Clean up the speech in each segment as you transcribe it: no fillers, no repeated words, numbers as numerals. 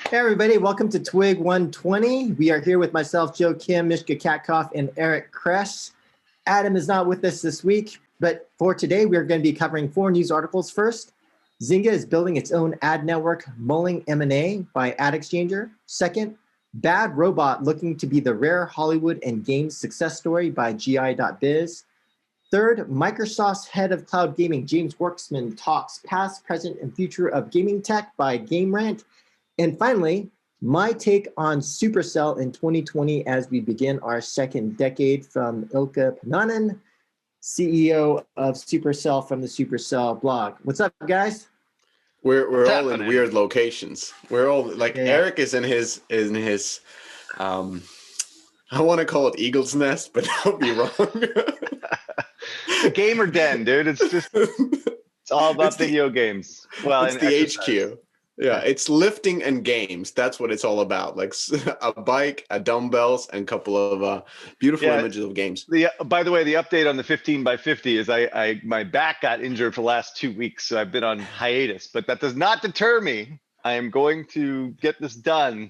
Hey everybody, welcome to TWIG 120. We are here with myself, Joe Kim, Mishka Katkoff, and Eric Kress. Adam is not with us this week, but for today, we're going to be covering 4 news articles. First, Zynga is building its own ad network, mulling M&A by Ad Exchanger. Second, Bad Robot looking to be the rare Hollywood and games success story by GI.biz. Third, Microsoft's head of cloud gaming, James Worksman, talks past, present, and future of gaming tech by GameRant. And finally, my take on Supercell in 2020 as we begin our second decade from Ilkka Pananen, CEO of Supercell from the Supercell blog. What's up, guys? We're all in weird locations. We're all like Eric is in his I want to call it Eagle's Nest, but that would be wrong. It's a gamer den, dude. It's all about video games. Well, it's the HQ. Yeah, it's lifting and games. That's what it's all about. Like a bike, a dumbbells, and a couple of beautiful images of games. By the way, the update on the 15 by 50 is my back got injured for the last 2 weeks, so I've been on hiatus. But that does not deter me. I am going to get this done,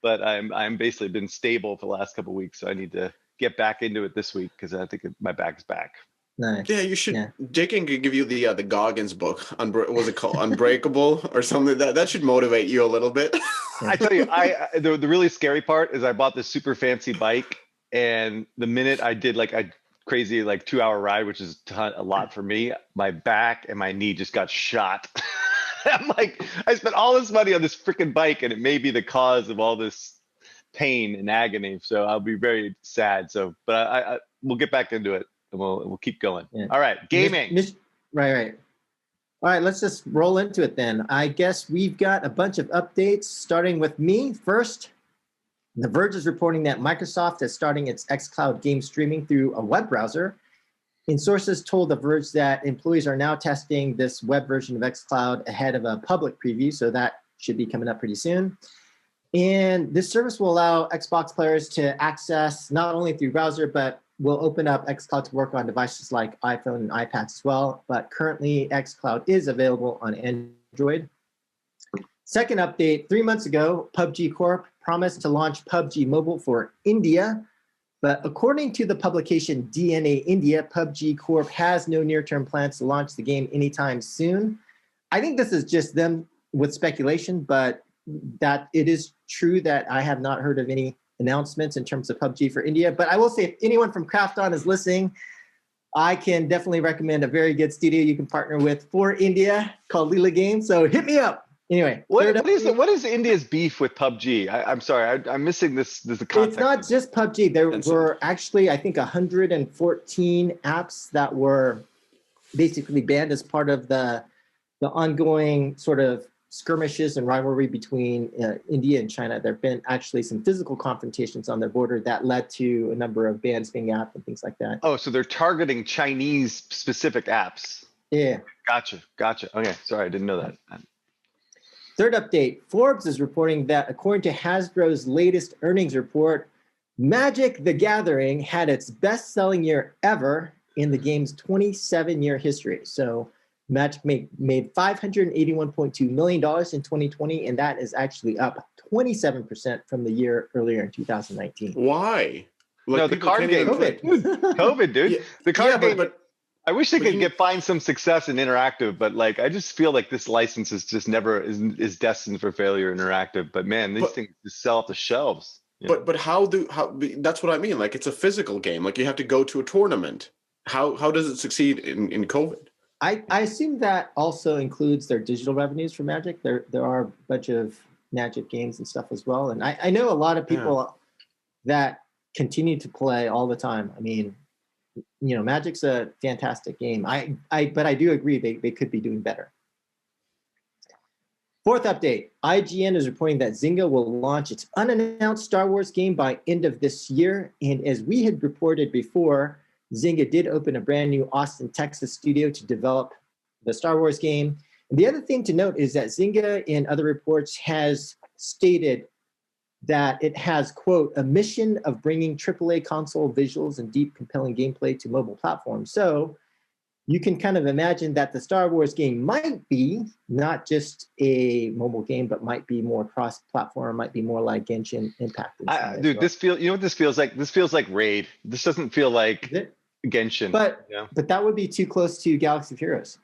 but I'm basically been stable for the last couple of weeks, so I need to get back into it this week because I think my back is back. Nice. Yeah, you should. Yeah. Jake can give you the Goggins book. What was it called? Unbreakable or something. That should motivate you a little bit. I tell you, the really scary part is I bought this super fancy bike, and the minute I did like a crazy 2-hour ride, which is a lot for me, my back and my knee just got shot. I'm like, I spent all this money on this freaking bike, and it may be the cause of all this pain and agony. So I'll be very sad. So, but we'll get back into it. And we'll keep going. Yeah. All right, gaming. Right. All right, let's just roll into it then. I guess we've got a bunch of updates, starting with me. First, The Verge is reporting that Microsoft is starting its xCloud game streaming through a web browser. And sources told The Verge that employees are now testing this web version of xCloud ahead of a public preview, so that should be coming up pretty soon. And this service will allow Xbox players to access not only through browser, but will open up xCloud to work on devices like iPhone and iPads as well. But currently, xCloud is available on Android. Second update, 3 months ago, PUBG Corp promised to launch PUBG Mobile for India. But according to the publication DNA India, PUBG Corp has no near-term plans to launch the game anytime soon. I think this is just them with speculation, but that it is true that I have not heard of any announcements in terms of PUBG for India. But I will say, if anyone from Craft On is listening, I can definitely recommend a very good studio you can partner with for India called Leela Games. So hit me up. Anyway, what is India's beef with PUBG? I'm sorry, I'm missing this. The context. It's not just PUBG. There were actually, I think, 114 apps that were basically banned as part of the ongoing sort of skirmishes and rivalry between India and China. There have been actually some physical confrontations on the border that led to a number of bans being out and things like that. Oh, so they're targeting Chinese specific apps. Yeah. Gotcha. Okay, sorry, I didn't know that. Third update, Forbes is reporting that according to Hasbro's latest earnings report, Magic: The Gathering had its best-selling year ever in the game's 27-year history. So Magic made $581.2 million in 2020, and that is actually up 27% from the year earlier in 2019. Why? No, the card game. COVID, dude. Yeah, the card game. But I wish they could find some success in interactive, but I just feel like this license is just never is destined for failure. Interactive, but man, these things just sell off the shelves. But how that's what I mean. It's a physical game. You have to go to a tournament. How does it succeed in COVID? I assume that also includes their digital revenues for Magic. There are a bunch of Magic games and stuff as well. And I know a lot of people that continue to play all the time. I mean, Magic's a fantastic game. But I do agree they could be doing better. Fourth update, IGN is reporting that Zynga will launch its unannounced Star Wars game by end of this year. And as we had reported before, Zynga did open a brand new Austin, Texas studio to develop the Star Wars game. And the other thing to note is that Zynga, in other reports, has stated that it has, quote, a mission of bringing AAA console visuals and deep, compelling gameplay to mobile platforms. So you can kind of imagine that the Star Wars game might be not just a mobile game, but might be more cross-platform, might be more like Genshin Impact. Dude, this feels, you know what this feels like? This feels like Raid. This doesn't feel like Genshin. But you know? but that would be too close to Galaxy of Heroes.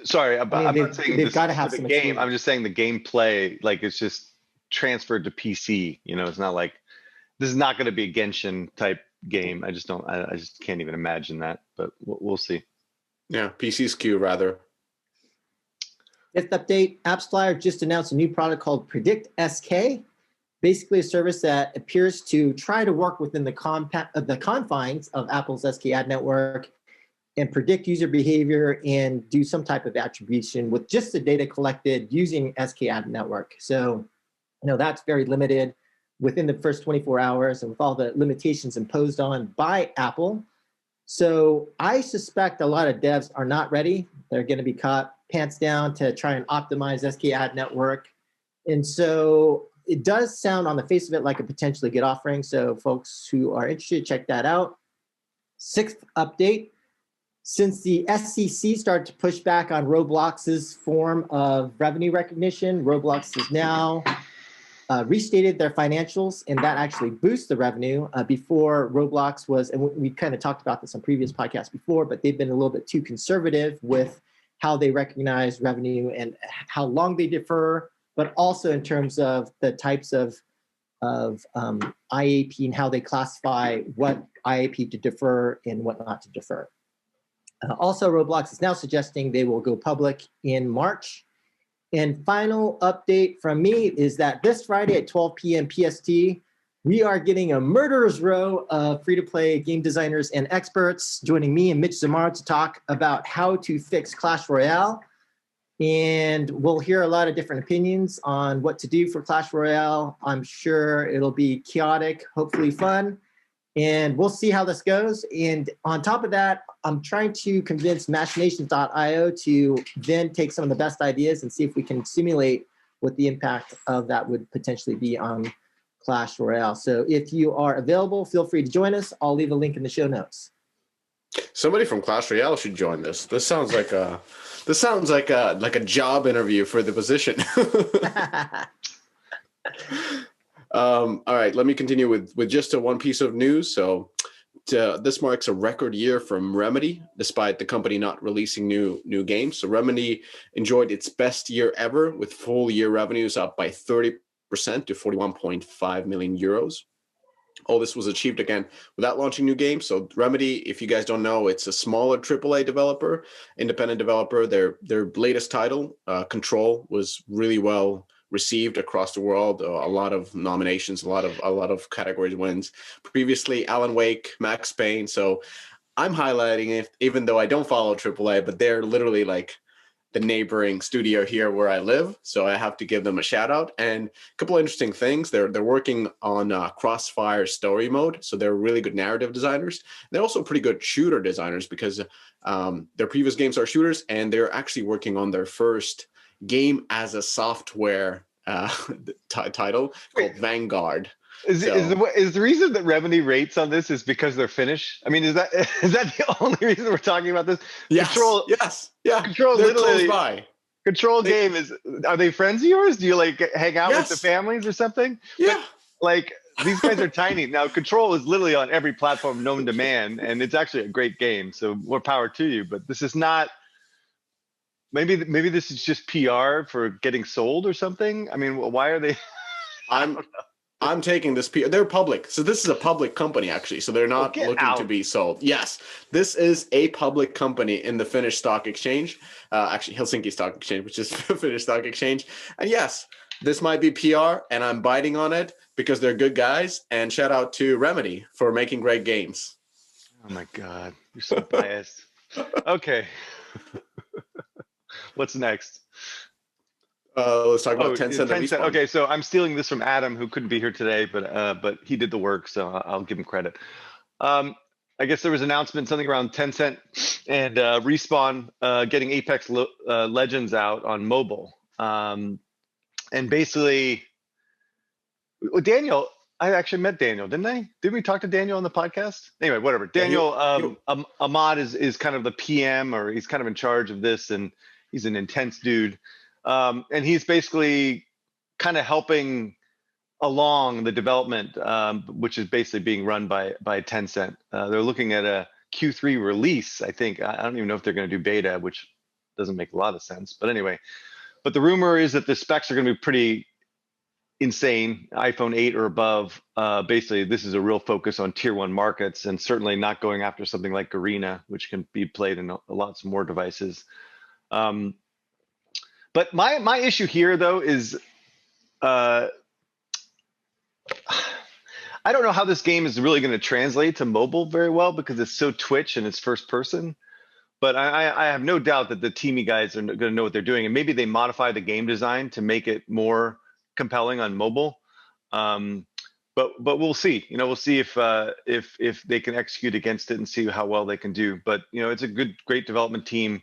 Sorry, I mean, I'm not saying they've this got to have the some game. I'm just saying the gameplay, like it's just transferred to PC. You know, it's not like this is not going to be a Genshin type game. I just can't even imagine that. But we'll see. Yeah, PC SKU rather. Fifth update, AppsFlyer just announced a new product called Predict SK. Basically a service that appears to try to work within the confines of Apple's SK ad network and predict user behavior and do some type of attribution with just the data collected using SK ad network. So, that's very limited within the first 24 hours and with all the limitations imposed on by Apple. So I suspect a lot of devs are not ready. They're going to be caught pants down to try and optimize SK ad network. And so it does sound on the face of it like a potentially good offering. So folks who are interested, check that out. Sixth update, since the SEC started to push back on Roblox's form of revenue recognition, Roblox is now restated their financials, and that actually boosts the revenue. Before Roblox was, and we kind of talked about this on previous podcasts before, but they've been a little bit too conservative with how they recognize revenue and how long they defer, but also in terms of the types of IAP and how they classify what IAP to defer and what not to defer. Also, Roblox is now suggesting they will go public in March. And final update from me is that this Friday at 12 p.m. PST, we are getting a murderer's row of free-to-play game designers and experts joining me and Mitch Zamar to talk about how to fix Clash Royale. And we'll hear a lot of different opinions on what to do for Clash Royale. I'm sure it'll be chaotic, hopefully fun. And we'll see how this goes. And on top of that, I'm trying to convince Machinations.io to then take some of the best ideas and see if we can simulate what the impact of that would potentially be on Clash Royale. So if you are available, feel free to join us. I'll leave a link in the show notes. Somebody from Clash Royale should join this. This sounds like a job interview for the position. All right, let me continue with just one piece of news. So this marks a record year from Remedy, despite the company not releasing new games. So Remedy enjoyed its best year ever, with full year revenues up by 30% to 41.5 million euros. All this was achieved again without launching new games. So Remedy, if you guys don't know, it's a smaller AAA developer, independent developer. Their latest title, Control, was really well received across the world. A lot of nominations, a lot of categories wins. Previously, Alan Wake, Max Payne. So I'm highlighting it, even though I don't follow AAA, but they're literally like the neighboring studio here where I live. So I have to give them a shout out. And a couple of interesting things. They're working on Crossfire story mode. So they're really good narrative designers. They're also pretty good shooter designers because their previous games are shooters, and they're actually working on their first game as a software title called Vanguard. Is the reason that Remedy rates on this is because they're Finnish? I mean, is that the only reason we're talking about this? Yes. Control, yes. Yeah. Control they're literally. Close by. Control game is. Are they friends of yours? Do you like hang out with the families or something? Yeah. But, like these guys are tiny. Now, Control is literally on every platform known to man, and it's actually a great game. So more power to you. But this is not. Maybe this is just PR for getting sold or something. I mean, why are they? I'm taking this PR. They're public, so this is a public company actually. So they're not looking to be sold. Yes, this is a public company in the Finnish stock exchange, actually Helsinki Stock Exchange, which is Finnish stock exchange. And yes, this might be PR, and I'm biting on it because they're good guys. And shout out to Remedy for making great games. Oh my God, you're so biased. Okay. What's next? Let's talk about Tencent. Okay, so I'm stealing this from Adam, who couldn't be here today, but he did the work, so I'll give him credit. I guess there was an announcement, something around Tencent and Respawn getting Apex Legends out on mobile. And basically, Daniel, I actually met Daniel, didn't I? Didn't we talk to Daniel on the podcast? Anyway, whatever. Daniel, Ahmad is kind of the PM, or he's kind of in charge of this, and he's an intense dude. And he's basically kind of helping along the development, which is basically being run by Tencent. They're looking at a Q3 release, I think. I don't even know if they're going to do beta, which doesn't make a lot of sense. But anyway, but the rumor is that the specs are going to be pretty insane, iPhone 8 or above. Basically, this is a real focus on tier 1 markets, and certainly not going after something like Garena, which can be played in lots more devices. But my issue here, though, is I don't know how this game is really going to translate to mobile very well, because it's so Twitch and it's first person. But I have no doubt that the Teamy guys are going to know what they're doing, and maybe they modify the game design to make it more compelling on mobile. But we'll see. We'll see if they can execute against it and see how well they can do. But it's a great development team.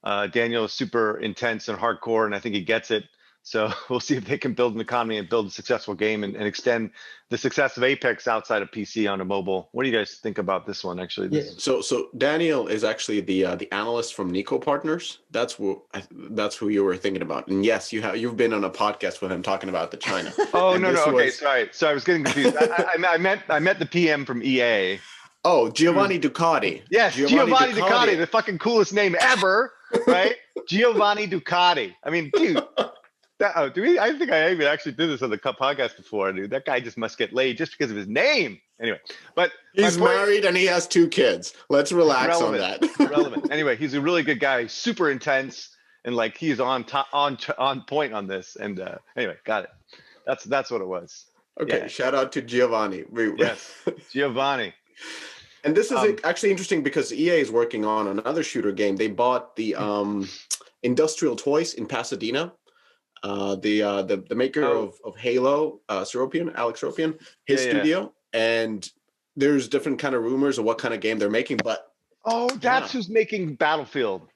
Daniel is super intense and hardcore, and I think he gets it. So we'll see if they can build an economy and build a successful game and extend the success of Apex outside of PC onto mobile. What do you guys think about this one, actually? So Daniel is actually the analyst from Nico Partners. That's who you were thinking about. And yes, you've been on a podcast with him talking about the China. Oh, no. Okay, sorry. So I was getting confused. I meant the PM from EA. Oh, Giovanni Ducati. Yes, Giovanni Ducati, the fucking coolest name ever, right? Giovanni Ducati. I mean, dude. I think I even actually did this on the podcast before, dude. That guy just must get laid just because of his name. Anyway, but he's married and he has 2 kids. Let's relax on that. Relevant. Anyway, he's a really good guy. He's super intense, and like he's on point on this. And anyway, got it. That's what it was. Okay, yeah. Shout out to Giovanni. Yes, Giovanni. And this is actually interesting because EA is working on another shooter game. They bought the Industrial Toys in Pasadena. The maker of Halo, Alex Seropian, his studio, and there's different kind of rumors of what kind of game they're making. But that's who's making Battlefield.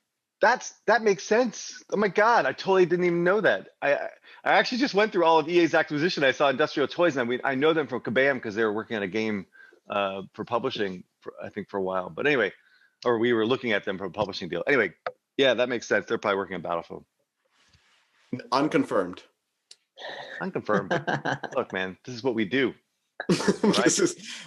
That makes sense. Oh my god, I totally didn't even know that. I actually just went through all of EA's acquisition. I saw Industrial Toys, and I know them from Kabam because they were working on a game for publishing, I think, for a while. But anyway, or we were looking at them for a publishing deal. Anyway, yeah, that makes sense. They're probably working on Battlefield. Unconfirmed. Look, man, this is what we do. Right?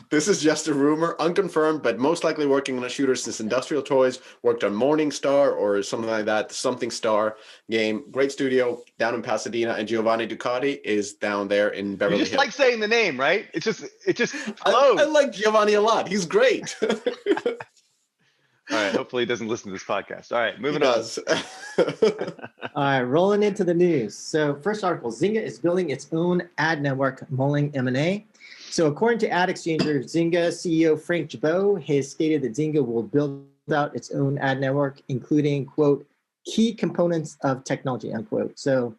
This is just a rumor, unconfirmed, but most likely working on a shooter since Industrial Toys worked on Morningstar or something like that, Something Star game. Great studio down in Pasadena, and Giovanni Ducati is down there in Beverly Hills. You just like saying the name, right? It just flows. I like Giovanni a lot. He's great. All right. Hopefully he doesn't listen to this podcast. All right. Moving on. All right. Rolling into the news. So first article, Zynga is building its own ad network, mulling M&A. So according to Ad Exchanger, Zynga CEO Frank Gibeau has stated that Zynga will build out its own ad network, including, quote, key components of technology, unquote. So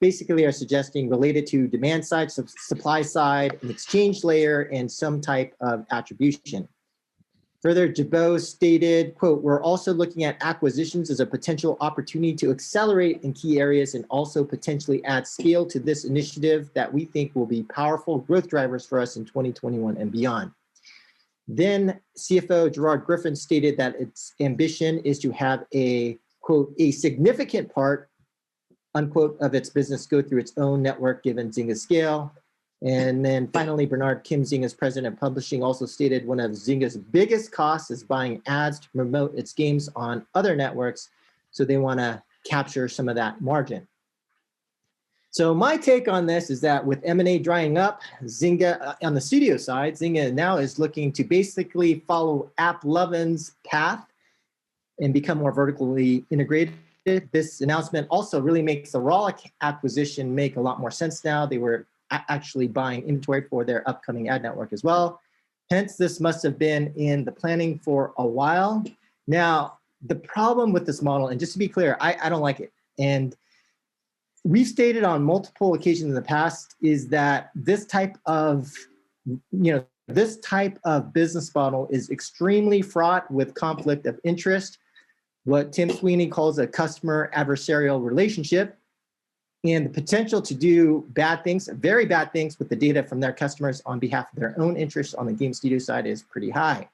basically are suggesting related to demand side, supply side, an exchange layer, and some type of attribution. Further, Gibeau stated, quote, we're also looking at acquisitions as a potential opportunity to accelerate in key areas and also potentially add scale to this initiative that we think will be powerful growth drivers for us in 2021 and beyond. Then CFO Gerard Griffin stated that its ambition is to have a, quote, a significant part, unquote, of its business go through its own network given Zynga's scale. And then finally, Bernard Kim, Zynga's president of publishing, also stated one of Zynga's biggest costs is buying ads to promote its games on other networks. So they want to capture some of that margin. So my take on this is that with M&A drying up, Zynga, on the studio side, Zynga now is looking to basically follow AppLovin's path and become more vertically integrated. This announcement also really makes the Rollic acquisition make a lot more sense now. They were actually buying inventory for their upcoming ad network as well. Hence, this must have been in the planning for a while. Now, the problem with this model, and just to be clear, I don't like it. And we've stated on multiple occasions in the past is that this type of, this type of business model is extremely fraught with conflict of interest, what Tim Sweeney calls a customer adversarial relationship. and the potential to do bad things, very bad things with the data from their customers on behalf of their own interests on the game studio side is pretty high.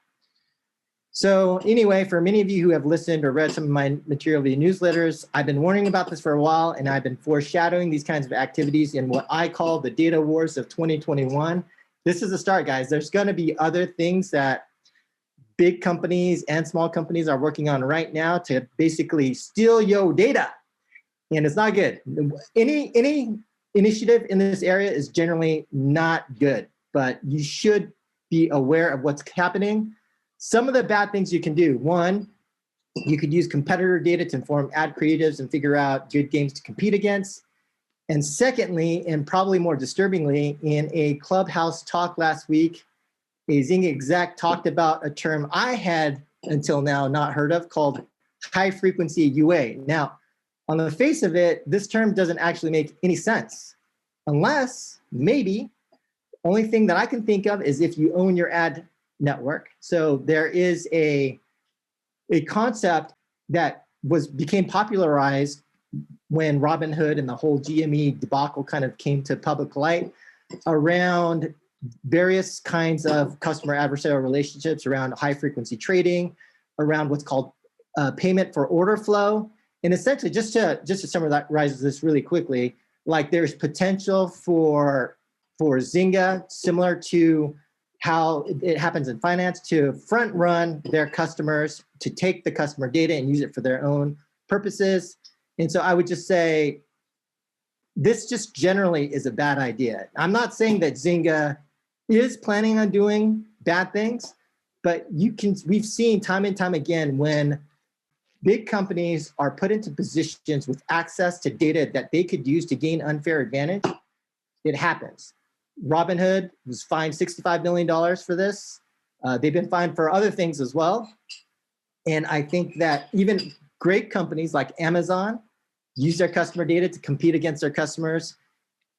So anyway, for many of you who have listened or read some of my material via newsletters, I've been warning about this for a while, and I've been foreshadowing these kinds of activities in what I call the data wars of 2021. This is the start, guys. There's going to be other things that big companies and small companies are working on right now to basically steal your data. And it's not good. Any initiative in this area is generally not good, but you should be aware of what's happening. Some of the bad things you can do. One, you could use competitor data to inform ad creatives and figure out good games to compete against. And secondly, and probably more disturbingly, in a Clubhouse talk last week, a Zynga exec talked about a term I had until now not heard of called high frequency UA. Now, on the face of it, this term doesn't actually make any sense, unless maybe only thing that I can think of is if you own your ad network. So there is a concept that became popularized when Robinhood and the whole GME debacle kind of came to public light around various kinds of customer adversarial relationships, around high frequency trading, around what's called payment for order flow. And essentially, just to summarize this really quickly, like there's potential for Zynga, similar to how it happens in finance, to front run their customers, to take the customer data and use it for their own purposes. And so I would just say, this just generally is a bad idea. I'm not saying that Zynga is planning on doing bad things, but we've seen time and time again when big companies are put into positions with access to data that they could use to gain unfair advantage, it happens. Robinhood was fined $65 million for this. They've been fined for other things as well. And I think that even great companies like Amazon use their customer data to compete against their customers.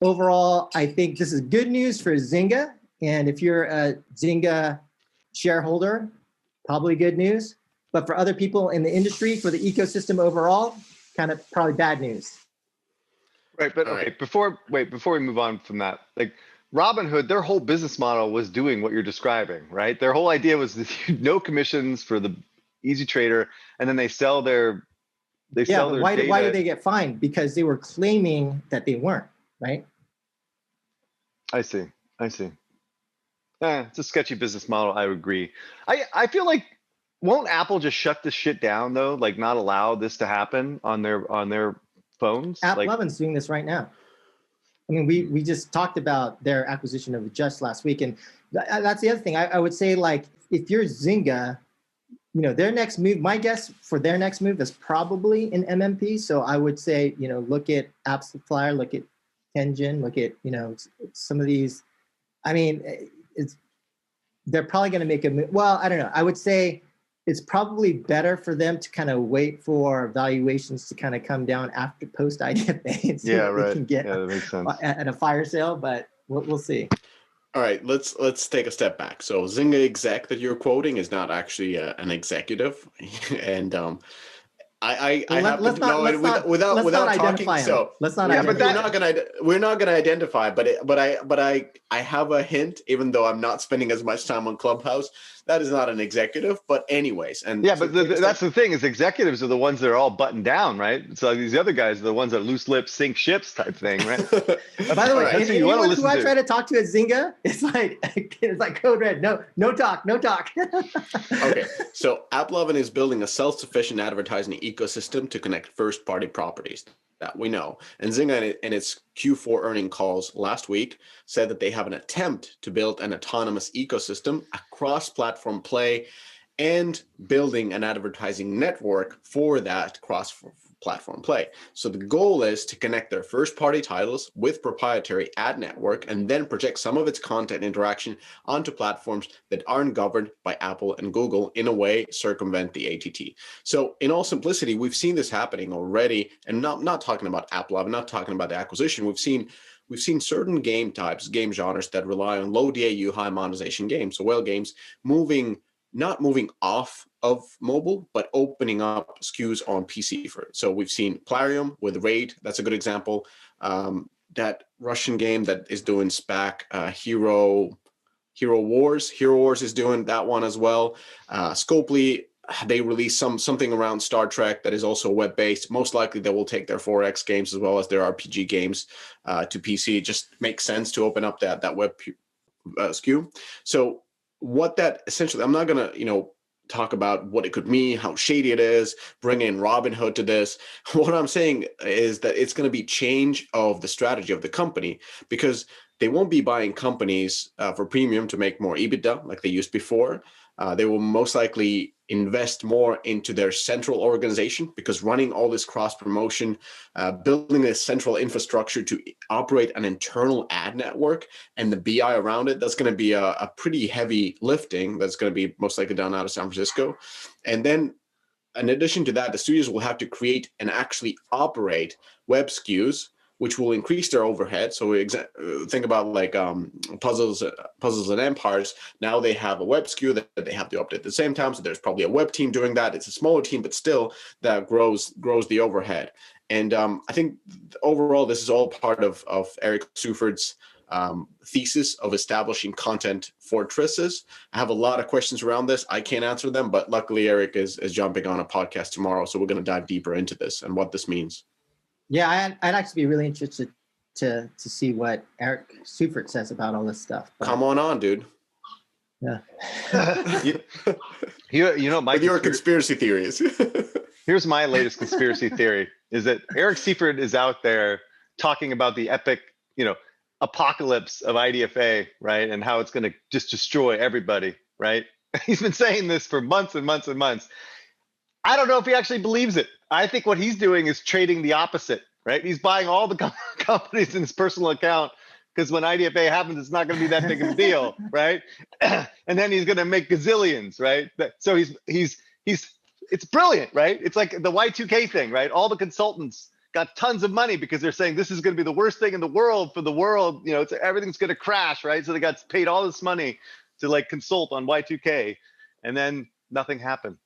Overall, I think this is good news for Zynga. And if you're a Zynga shareholder, probably good news. But for other people in the industry, for the ecosystem overall, kind of probably bad news. Right, but okay, before we move on from that, like Robinhood, their whole business model was doing what you're describing, right? Their whole idea was no commissions for the easy trader, and then they sell their data. Why did they get fined? Because they were claiming that they weren't, right? I see. It's a sketchy business model. I would agree. I feel like, won't Apple just shut this shit down though? Like not allow this to happen on their phones? AppLovin's doing this right now. I mean, we just talked about their acquisition of Just last week, and that's the other thing. I would say, like, if you're Zynga, their next move, my guess for their next move is probably an MMP. So I would say, look at AppsFlyer, look at Tenjin, look at, some of these. I mean, they're probably going to make a move. Well, I don't know. I would say it's probably better for them to kind of wait for valuations to kind of come down after post IDFA and see what they can get that makes sense. At a fire sale, but we'll see. All right, let's take a step back. So Zynga exec that you're quoting is not actually an executive, and without talking. So let's not. Yeah, but we're not gonna identify. But I have a hint, even though I'm not spending as much time on Clubhouse. That is not an executive, but anyways, and yeah, but that's the thing is executives are the ones that are all buttoned down, right? So these other guys are the ones that loose lips, sink ships type thing, right? By the way, anyone who I try to talk to at Zynga, it's like code red. No talk. Okay, so AppLovin is building a self-sufficient advertising ecosystem to connect first-party properties. That we know. And Zynga in its Q4 earning calls last week said that they have an attempt to build an autonomous ecosystem across platform play and building an advertising network for that cross-platform play. So the goal is to connect their first-party titles with proprietary ad network and then project some of its content interaction onto platforms that aren't governed by Apple and Google, in a way circumvent the ATT. So in all simplicity, we've seen this happening already, and not talking about AppLovin, not talking about the acquisition. We've seen certain game types, game genres that rely on low DAU, high monetization games, so whale games, not moving off of mobile, but opening up SKUs on PC for it. So we've seen Plarium with Raid. That's a good example. That Russian game that is doing SPAC, Hero Wars. Hero Wars is doing that one as well. Scopely, they released something around Star Trek that is also web-based. Most likely they will take their 4X games as well as their RPG games to PC. It just makes sense to open up that web SKU. So what that essentially, I'm not going to, talk about what it could mean, how shady it is, bring in Robinhood to this. What I'm saying is that it's going to be change of the strategy of the company, because they won't be buying companies for premium to make more EBITDA like they used before. They will most likely invest more into their central organization, because running all this cross promotion, building a central infrastructure to operate an internal ad network and the BI around it, that's going to be a pretty heavy lifting. That's going to be most likely done out of San Francisco. And then in addition to that, the studios will have to create and actually operate web SKUs, which will increase their overhead. So think about like Puzzles and Empires. Now they have a web SKU that they have to update at the same time. So there's probably a web team doing that. It's a smaller team, but still that grows the overhead. And I think overall, this is all part of Eric Suford's thesis of establishing content fortresses. I have a lot of questions around this. I can't answer them, but luckily Eric is jumping on a podcast tomorrow. So we're going to dive deeper into this and what this means. Yeah, I'd actually be really interested to see what Eric Seifert says about all this stuff. But, come on, dude. Yeah. With your conspiracy theories. Here's my latest conspiracy theory: is that Eric Seifert is out there talking about the epic, apocalypse of IDFA, right, and how it's going to just destroy everybody, right? He's been saying this for months and months and months. I don't know if he actually believes it. I think what he's doing is trading the opposite, right? He's buying all the companies in his personal account, because when IDFA happens, it's not going to be that big of a deal, right? And then he's going to make gazillions, right? So it's brilliant, right? It's like the Y2K thing, right? All the consultants got tons of money because they're saying this is going to be the worst thing in the world for the world. Everything's going to crash, right? So they got paid all this money to like consult on Y2K, and then nothing happened.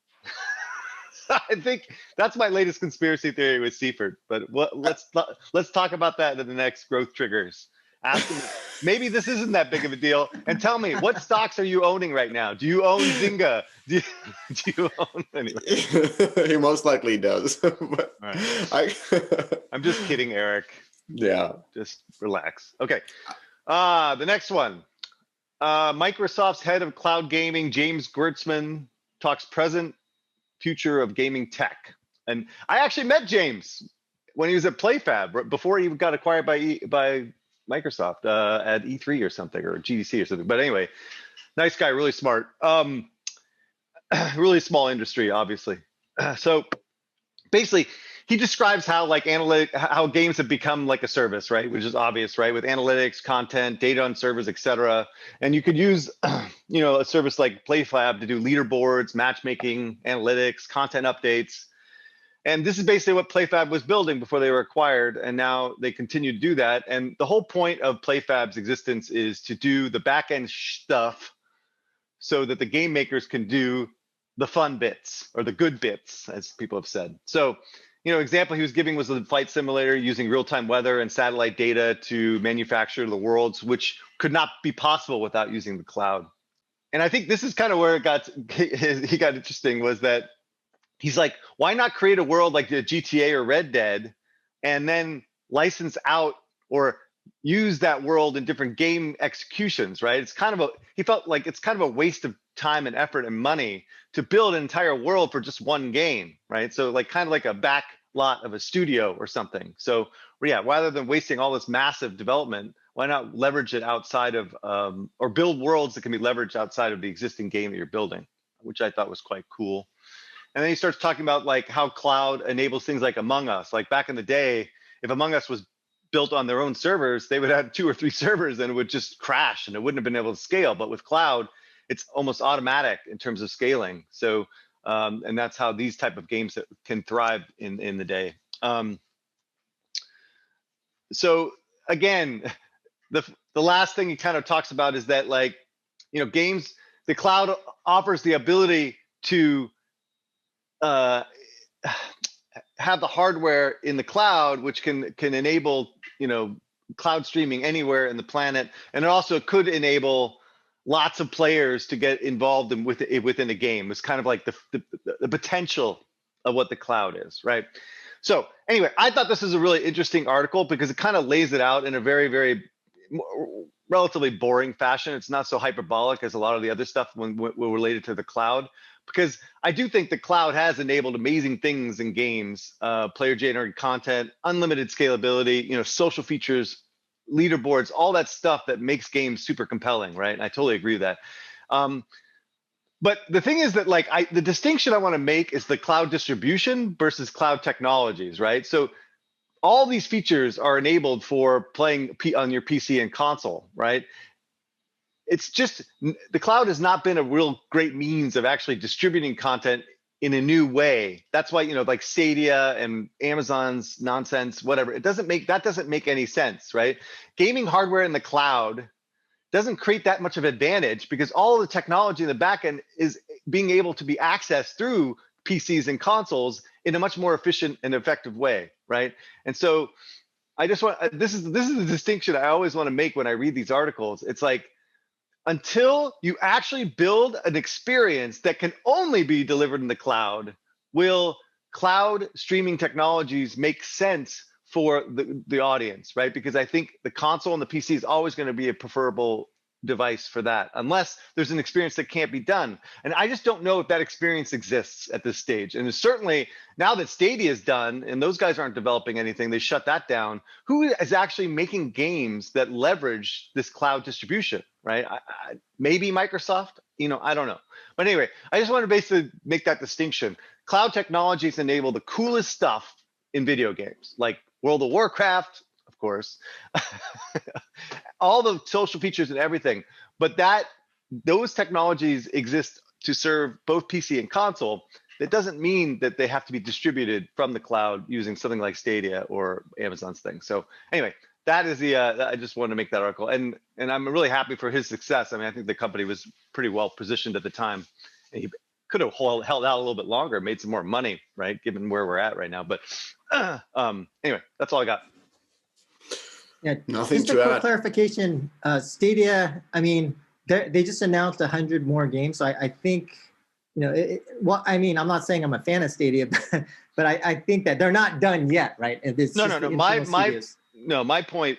I think that's my latest conspiracy theory with Seifert. But let's talk about that in the next Growth Triggers. Ask him, maybe this isn't that big of a deal. And tell me, what stocks are you owning right now? Do you own Zynga? Do you own anyway? He most likely does. But right. I'm just kidding, Eric. Yeah. Just relax. Okay. The next one. Microsoft's head of cloud gaming, James Gertzman, talks present future of gaming tech. And I actually met James when he was at PlayFab before he got acquired by Microsoft at E3 or something, or GDC or something. But anyway, nice guy, really smart. Really small industry, obviously. So basically, he describes how how games have become like a service, right? Which is obvious, right? With analytics, content, data on servers, etc. And you could use, a service like PlayFab to do leaderboards, matchmaking, analytics, content updates. And this is basically what PlayFab was building before they were acquired, and now they continue to do that. And the whole point of PlayFab's existence is to do the back-end stuff so that the game makers can do the fun bits, or the good bits, as people have said. So, example he was giving was the flight simulator using real-time weather and satellite data to manufacture the worlds, which could not be possible without using the cloud. And I think this is kind of where he got interesting, was that he's like, why not create a world like the GTA or Red Dead and then license out or use that world in different game executions, right? He felt like it's kind of a waste of time and effort and money to build an entire world for just one game, right? So kind of like a back lot of a studio or something. So yeah, rather than wasting all this massive development, why not leverage it outside of, or build worlds that can be leveraged outside of the existing game that you're building, which I thought was quite cool. And then he starts talking about how cloud enables things like Among Us. Like back in the day, if Among Us was built on their own servers, they would have 2 or 3 servers and it would just crash and it wouldn't have been able to scale. But with cloud, it's almost automatic in terms of scaling. So, and that's how these type of games can thrive in the day. So again, the last thing he kind of talks about is that games, the cloud offers the ability to have the hardware in the cloud, which can enable, cloud streaming anywhere in the planet, and it also could enable lots of players to get involved within a game. It's kind of like the potential of what the cloud is, right? So anyway, I thought this is a really interesting article because it kind of lays it out in a very, very relatively boring fashion. It's not so hyperbolic as a lot of the other stuff when related to the cloud, because I do think the cloud has enabled amazing things in games, player-generated content, unlimited scalability, social features, leaderboards, all that stuff that makes games super compelling, right? And I totally agree with that. But the thing is that the distinction I want to make is the cloud distribution versus cloud technologies, right? So all these features are enabled for playing on your PC and console, right? It's just the cloud has not been a real great means of actually distributing content in a new way. That's why, like Stadia and Amazon's nonsense, whatever, doesn't make any sense, right? Gaming hardware in the cloud doesn't create that much of advantage because all of the technology in the back end is being able to be accessed through PCs and consoles in a much more efficient and effective way, right? And so I just want, this is the distinction I always want to make when I read these articles. It's like, until you actually build an experience that can only be delivered in the cloud, will cloud streaming technologies make sense for the audience, right? Because I think the console and the PC is always going to be a preferable device for that, unless there's an experience that can't be done. And I just don't know if that experience exists at this stage. And certainly now that Stadia is done and those guys aren't developing anything, they shut that down. Who is actually making games that leverage this cloud distribution, right? Maybe Microsoft, I don't know. But anyway, I just want to basically make that distinction. Cloud technologies enable the coolest stuff in video games, like World of Warcraft, of course, all the social features and everything. But those technologies exist to serve both PC and console. That doesn't mean that they have to be distributed from the cloud using something like Stadia or Amazon's thing. So anyway, that is I just wanted to make that article, and I'm really happy for his success. I mean, I think the company was pretty well positioned at the time. And he could have held out a little bit longer, made some more money, right? Given where we're at right now. But anyway, that's all I got. Yeah, Nothing just a quick clarification. Stadia, I mean, they just announced 100 more games. So I think, I'm not saying I'm a fan of Stadia, but I think that they're not done yet, right? No. My point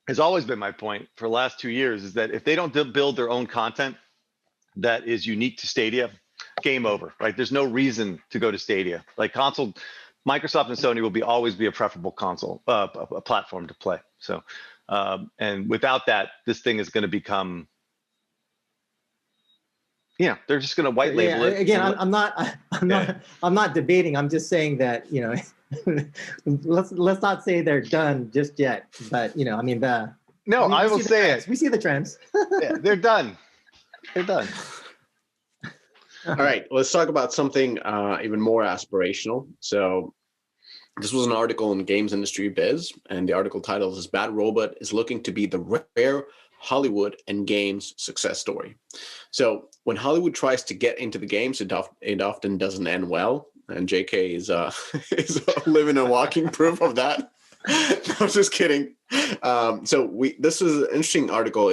has always been my point for the last 2 years is that if they don't build their own content that is unique to Stadia, game over, right? There's no reason to go to Stadia. Like console, Microsoft and Sony will always be a preferable console, a platform to play. So, and without that, this thing is going to become, they're just going to white label it. Again, I'm not debating. I'm just saying that let's not say they're done just yet. But I will say it. We see the trends. Yeah, they're done. They're done. All right, let's talk about something even more aspirational. So this was an article in Games Industry Biz, and the article title is Bad Robot is looking to be the rare Hollywood and games success story. So when Hollywood tries to get into the games, it often doesn't end well. And JK is living and walking proof of that. No, I'm just kidding. This is an interesting article.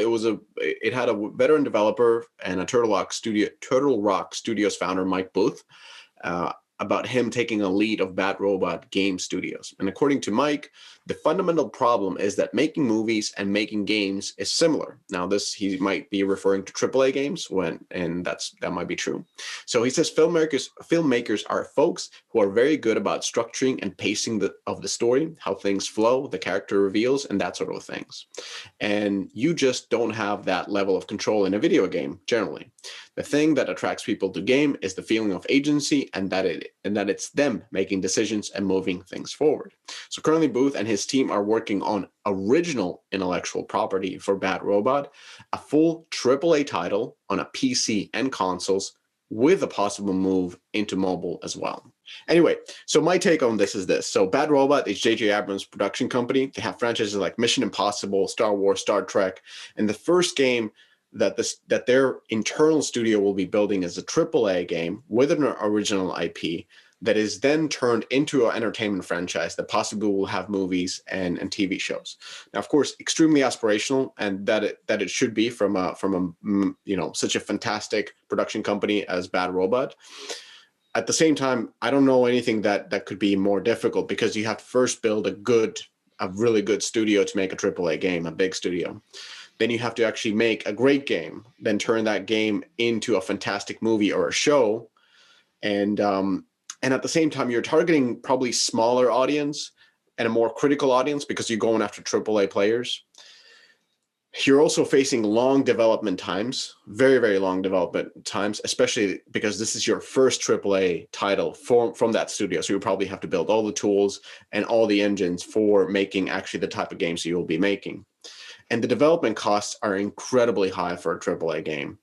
It had a veteran developer and a Turtle Rock Studios founder, Mike Booth, about him taking a lead of Bad Robot Game Studios. And according to Mike, the fundamental problem is that making movies and making games is similar. Now, he might be referring to AAA games, and that might be true. So he says filmmakers are folks who are very good about structuring and pacing of the story, how things flow, the character reveals, and that sort of things. And you just don't have that level of control in a video game generally. The thing that attracts people to game is the feeling of agency and that it's them making decisions and moving things forward. So currently Booth and his team are working on original intellectual property for Bad Robot, a full AAA title on a PC and consoles with a possible move into mobile as well. Anyway, so my take on this is this. So Bad Robot is J.J. Abrams' production company. They have franchises like Mission Impossible, Star Wars, Star Trek. And the first game that their internal studio will be building as a AAA game with an original IP that is then turned into an entertainment franchise that possibly will have movies and TV shows. Now, of course, extremely aspirational, and that it should be from a such a fantastic production company as Bad Robot. At the same time, I don't know anything that could be more difficult, because you have to first build a really good studio to make a AAA game, a big studio. Then you have to actually make a great game, then turn that game into a fantastic movie or a show. And at the same time, you're targeting probably smaller audience and a more critical audience, because you're going after AAA players. You're also facing long development times, very, very long development times, especially because this is your first AAA title from that studio. So you probably have to build all the tools and all the engines for making actually the type of games you'll be making. And the development costs are incredibly high for a AAA game.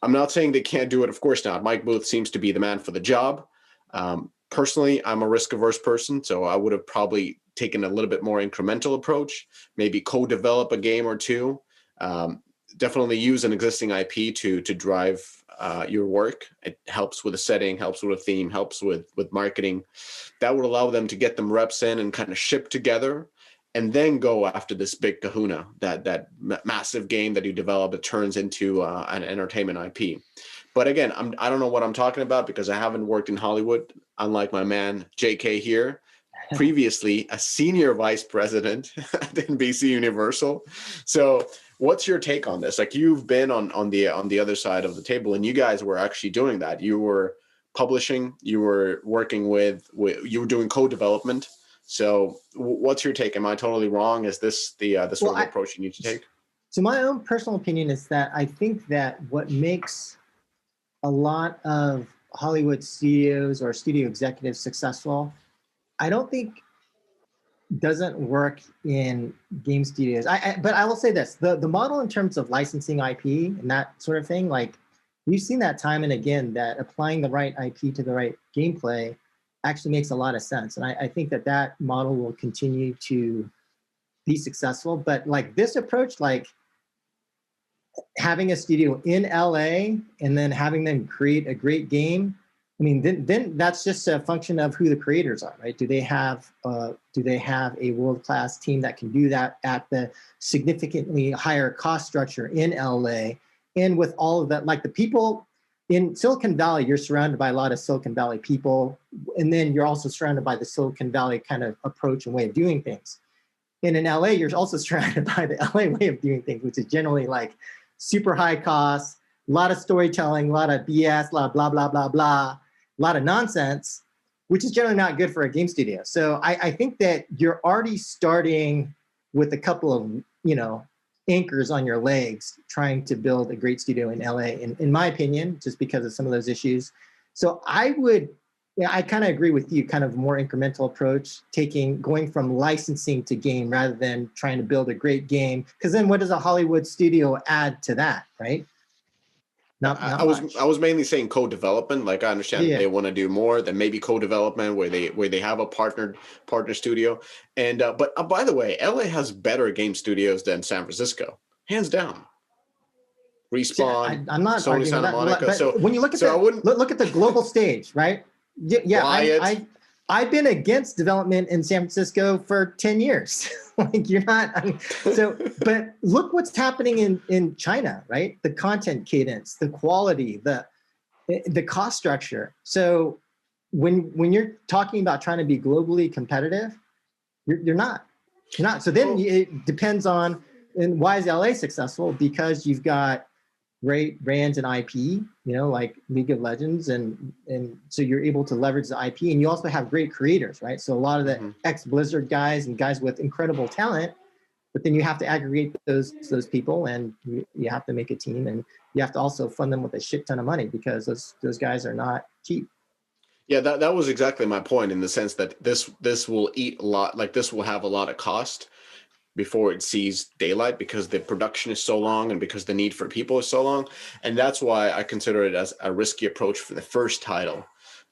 I'm not saying they can't do it. Of course not. Mike Booth seems to be the man for the job. Personally, I'm a risk-averse person, so I would have probably taken a little bit more incremental approach, maybe co-develop a game or two, definitely use an existing IP to drive your work. It helps with the setting, helps with a theme, helps with marketing. That would allow them to get them reps in and kind of ship together, and then go after this big kahuna, that massive game that you develop that turns into an entertainment IP. But again, I don't know what I'm talking about, because I haven't worked in Hollywood, unlike my man JK here, previously a senior vice president at NBC Universal. So what's your take on this? Like, you've been on the other side of the table, and you guys were actually doing that. You were publishing, you were working with you were doing co-development. So what's your take? Am I totally wrong? Is this the sort of approach you need to take? So my own personal opinion is that I think that what makes a lot of Hollywood studios or studio executives successful, I don't think doesn't work in game studios. But I will say this, the model in terms of licensing IP and that sort of thing, like, we've seen that time and again, that applying the right IP to the right gameplay actually makes a lot of sense. And I think that model will continue to be successful. But like this approach, like having a studio in LA and then having them create a great game, I mean, then that's just a function of who the creators are, right? Do they have a world-class team that can do that at the significantly higher cost structure in LA? And with all of that, like the people in Silicon Valley, you're surrounded by a lot of Silicon Valley people, and then you're also surrounded by the Silicon Valley kind of approach and way of doing things. And in LA, you're also surrounded by the LA way of doing things, which is generally like super high costs, a lot of storytelling, a lot of BS, blah, blah, blah, blah, blah, a lot of nonsense, which is generally not good for a game studio. So I think that you're already starting with a couple of, anchors on your legs trying to build a great studio in LA, in my opinion, just because of some of those issues. So I kind of agree with you, kind of more incremental approach, going from licensing to game rather than trying to build a great game. Because then what does a Hollywood studio add to that, right? Not I much. was mainly saying co-development. Like, I understand they want to do more than maybe co-development where they have a partner studio. And but by the way, LA has better game studios than San Francisco, hands down. Respawn, I'm not Sony arguing Santa that, Monica. but So when you look at look at the global stage, right? Yeah, I've been against development in San Francisco for 10 years. Like, you're not, but look what's happening in China, right? The content cadence, the quality, the cost structure. So when you're talking about trying to be globally competitive, you're not. So then it depends on, and why is LA successful? Because you've got great brands and IP, like League of Legends, and so you're able to leverage the IP, and you also have great creators, right? So a lot of the ex-Blizzard guys and guys with incredible talent, but then you have to aggregate those people, and you have to make a team, and you have to also fund them with a shit ton of money, because those guys are not cheap. Yeah, that was exactly my point, in the sense that this will eat a lot, like this will have a lot of cost before it sees daylight, because the production is so long and because the need for people is so long. And that's why I consider it as a risky approach for the first title.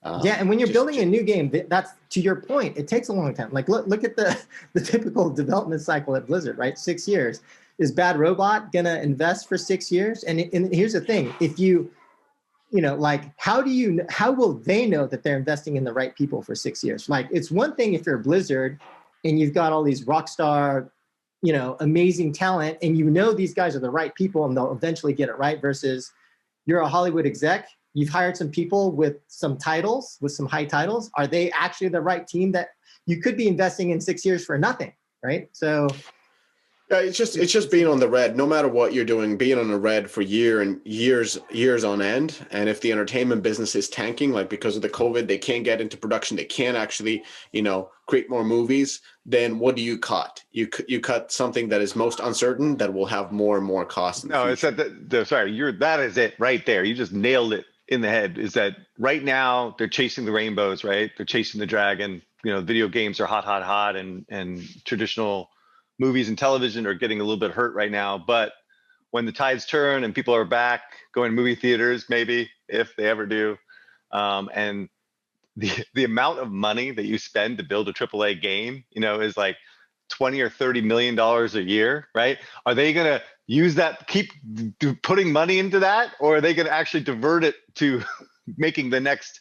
And when you're building a new game, that's, to your point, it takes a long time. Like, look at the typical development cycle at Blizzard, right? 6 years. is Bad Robot gonna invest for 6 years? And here's the thing: if you know, like, how will they know that they're investing in the right people for 6 years? Like, it's one thing if you're Blizzard and you've got all these rock star, you know, amazing talent, and you know these guys are the right people and they'll eventually get it right, versus you're a Hollywood exec, you've hired some people with some titles, with some high titles. Are they actually the right team that you could be investing in 6 years for nothing, right? So yeah, it's just being on the red. No matter what you're doing, being on the red for years on end. And if the entertainment business is tanking, like because of the COVID, they can't get into production, they can't actually, you know, create more movies. Then what do you cut? You cut something that is most uncertain, that will have more and more costs. No, it's that that is it right there. You just nailed it in the head. Is that right now they're chasing the rainbows, right? They're chasing the dragon. You know, video games are hot, and traditional movies and television are getting a little bit hurt right now. But when the tides turn and people are back going to movie theaters, maybe if they ever do, and the amount of money that you spend to build a AAA game, you know, is like $20 or $30 million a year, right? Are they going to use that, keep putting money into that, or are they going to actually divert it to making the next,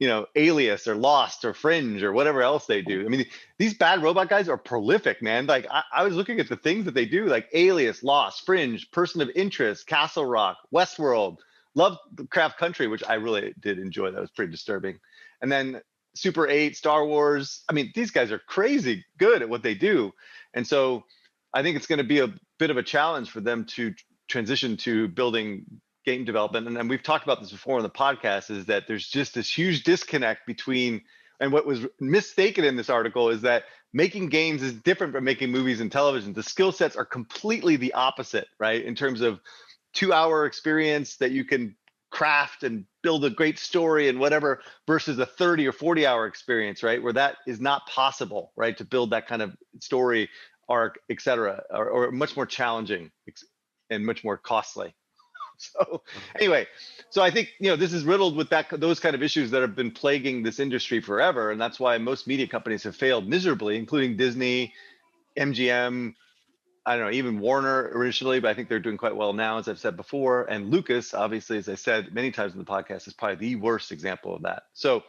you know, Alias or Lost or Fringe or whatever else they do? I mean, these Bad Robot guys are prolific, man. Like I was looking at the things that they do, like Alias, Lost, Fringe, Person of Interest, Castle Rock, Westworld, Lovecraft Country, which I really did enjoy. That was pretty disturbing. And then Super 8, Star Wars. I mean, these guys are crazy good at what they do. And so I think it's going to be a bit of a challenge for them to transition to building game development. And we've talked about this before on the podcast, is that there's just this huge disconnect between, and what was mistaken in this article is that making games is different from making movies and television. The skill sets are completely the opposite, right? In terms of 2-hour experience that you can craft and build a great story and whatever, versus a 30 or 40-hour experience, right? Where that is not possible, right? To build that kind of story arc, et cetera, or much more challenging and much more costly. So anyway, so I think, you know, this is riddled with those kind of issues that have been plaguing this industry forever. And that's why most media companies have failed miserably, including Disney, MGM, I don't know, even Warner originally, but I think they're doing quite well now, as I've said before. And Lucas, obviously, as I said many times in the podcast, is probably the worst example of that. So